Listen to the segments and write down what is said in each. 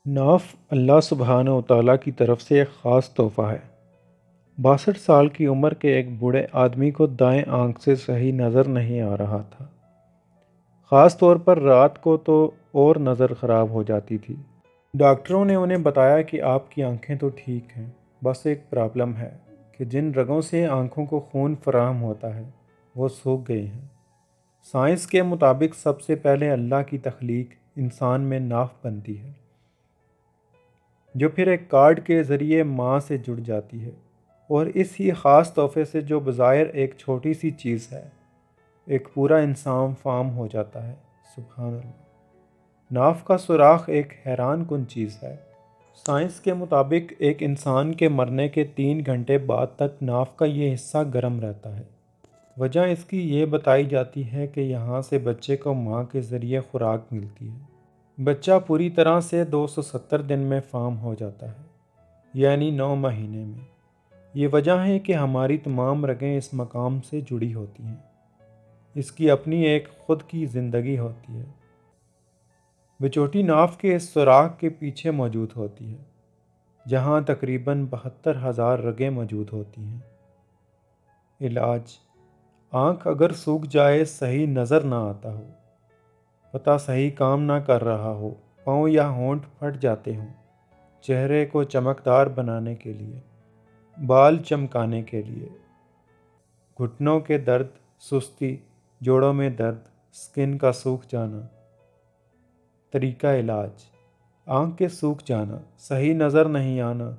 ناف اللہ سبحانہ و تعالیٰ کی طرف سے ایک خاص تحفہ ہے۔ 62 سال کی عمر کے ایک بوڑھے آدمی کو دائیں آنکھ سے صحیح نظر نہیں آ رہا تھا۔ خاص طور پر رات کو تو اور نظر خراب ہو جاتی تھی۔ ڈاکٹروں نے انہیں بتایا کہ آپ کی آنکھیں تو ٹھیک ہیں، بس ایک پرابلم ہے کہ جن رگوں سے آنکھوں کو خون فراہم ہوتا ہے وہ سوکھ گئی ہیں۔ سائنس کے مطابق سب سے پہلے اللہ کی تخلیق انسان میں ناف بنتی ہے، جو پھر ایک کارڈ کے ذریعے ماں سے جڑ جاتی ہے، اور اس ہی خاص تحفے سے جو بظاہر ایک چھوٹی سی چیز ہے، ایک پورا انسان فارم ہو جاتا ہے۔ سبحان اللہ۔ ناف کا سوراخ ایک حیران کن چیز ہے۔ سائنس کے مطابق ایک انسان کے مرنے کے 3 گھنٹے بعد تک ناف کا یہ حصہ گرم رہتا ہے۔ وجہ اس کی یہ بتائی جاتی ہے کہ یہاں سے بچے کو ماں کے ذریعے خوراک ملتی ہے۔ بچہ پوری طرح سے 270 دن میں فارم ہو جاتا ہے، یعنی 9 مہینے میں۔ یہ وجہ ہے کہ ہماری تمام رگیں اس مقام سے جڑی ہوتی ہیں۔ اس کی اپنی ایک خود کی زندگی ہوتی ہے۔ بچوٹی ناف کے اس سوراخ کے پیچھے موجود ہوتی ہے، جہاں تقریباً 72,000 رگیں موجود ہوتی ہیں۔ علاج: آنکھ اگر سوکھ جائے، صحیح نظر نہ آتا ہو، پتہ صحیح کام نہ کر رہا ہو، پاؤں یا ہونٹ پھٹ جاتے ہوں، چہرے کو چمکدار بنانے کے لیے، بال چمکانے کے لیے، گھٹنوں کے درد، سستی، جوڑوں میں درد، سکن کا سوکھ جانا۔ طریقہ علاج: آنکھ کے سوکھ جانا، صحیح نظر نہیں آنا،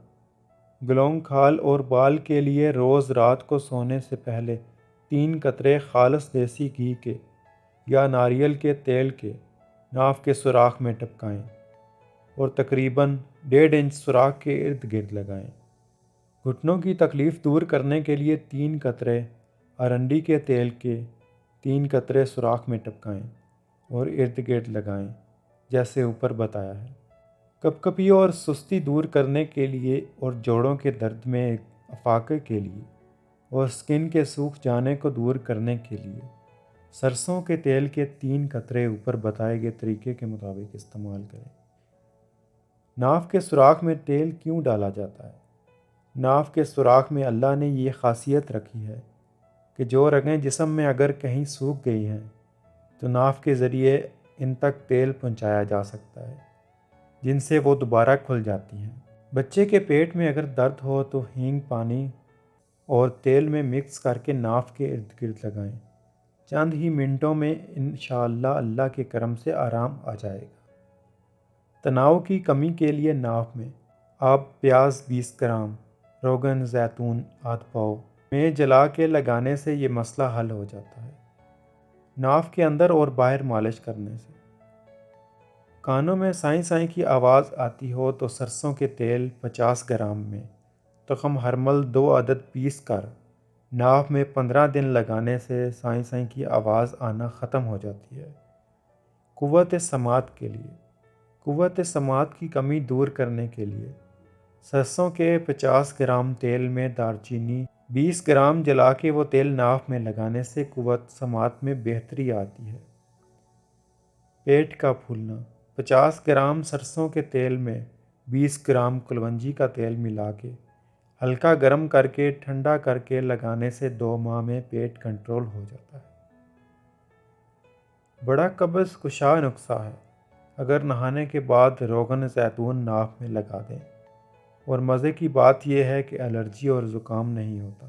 گلوئنگ کھال اور بال کے لیے روز رات کو سونے سے پہلے 3 قطرے خالص دیسی گھی کے یا ناریل کے تیل کے ناف کے سوراخ میں ٹپکائیں اور تقریباً 1.5 انچ سوراخ کے ارد گرد لگائیں۔ گھٹنوں کی تکلیف دور کرنے کے لیے 3 قطرے ارنڈی کے تیل کے 3 قطرے سوراخ میں ٹپکائیں اور ارد گرد لگائیں، جیسے اوپر بتایا ہے۔ کپکپی اور سستی دور کرنے کے لیے اور جوڑوں کے درد میں افاقے کے لیے اور سکن کے سوکھ جانے کو دور کرنے کے لیے سرسوں کے تیل کے 3 قطرے اوپر بتائے گئے طریقے کے مطابق استعمال کریں۔ ناف کے سوراخ میں تیل کیوں ڈالا جاتا ہے؟ ناف کے سوراخ میں اللہ نے یہ خاصیت رکھی ہے کہ جو رگیں جسم میں اگر کہیں سوکھ گئی ہیں تو ناف کے ذریعے ان تک تیل پہنچایا جا سکتا ہے، جن سے وہ دوبارہ کھل جاتی ہیں۔ بچے کے پیٹ میں اگر درد ہو تو ہینگ پانی اور تیل میں مکس کر کے ناف کے ارد گرد لگائیں، چند ہی منٹوں میں انشاءاللہ اللہ کے کرم سے آرام آ جائے گا۔ تناؤ کی کمی کے لیے ناف میں آپ پیاز 20 گرام، روغن زیتون آدھ پاؤ میں جلا کے لگانے سے یہ مسئلہ حل ہو جاتا ہے۔ ناف کے اندر اور باہر مالش کرنے سے کانوں میں سائیں سائیں کی آواز آتی ہو تو سرسوں کے تیل 50 گرام میں تخم ہرمل 2 عدد پیس کر ناف میں 15 دن لگانے سے سائیں سائیں کی آواز آنا ختم ہو جاتی ہے۔ قوت سماعت کے لیے قوت سماعت کی کمی دور کرنے کے لیے سرسوں کے 50 گرام تیل میں دارچینی 20 گرام جلا کے وہ تیل ناف میں لگانے سے قوت سماعت میں بہتری آتی ہے۔ پیٹ کا پھولنا 50 گرام سرسوں کے تیل میں 20 گرام کلونجی کا تیل ملا کے ہلکا گرم کر کے ٹھنڈا کر کے لگانے سے 2 ماہ میں پیٹ کنٹرول ہو جاتا ہے۔ بڑا قبض کشا نسخہ ہے۔ اگر نہانے کے بعد روغن زیتون ناف میں لگا دیں، اور مزے کی بات یہ ہے کہ الرجی اور زکام نہیں ہوتا۔